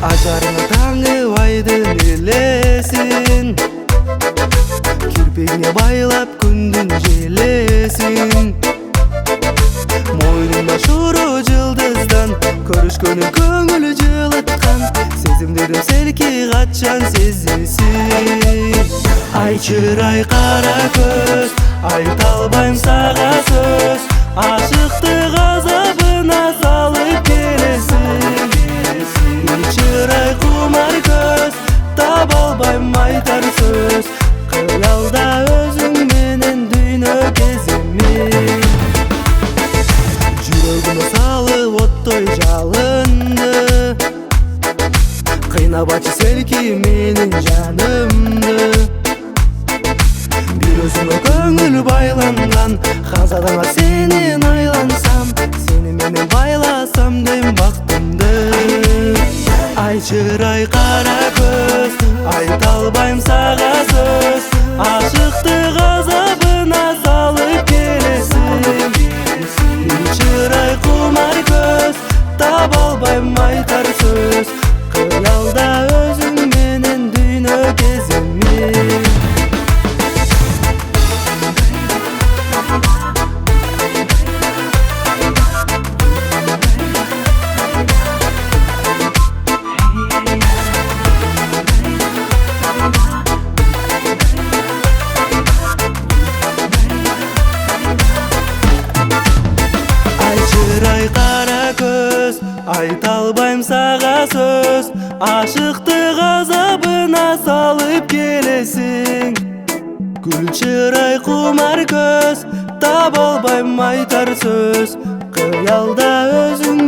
Ажарыңа таңып айдын елесін, кірпегіне байлап күндін желесін. Мойныңда шуру жылдыздан, көрішкөнің көңілі жылытқан, сезімдерім селки қатшан сезесін. Ай чырай қара көз, айта албайм саға сөз, ашықтық азабына салып келесін. Чырай құмар көз, таба албайм айтар сөз, қиялда өзің менен дүйнө кеземін. Жүрегіме салып оттой жалынды, қинабачы селки менің жанымды. Бір өзіңе көңіл байланған, қазадаңа сенен айлансам, сені менен байласам дейм бақтымды. Ай чырай қара көз, айта албайм саға сөз, ашықтық азабына салып келесін. Чырай құмар көз, таба албайм айтар сөз, қиялда өзің менен дүйнө кеземін. Чырай қара көз, айта албайм саға сөз, ашықтық азабына салып келесің. Гүл чырай құмар көз, таба албайм айтар сөз, қиялда өзің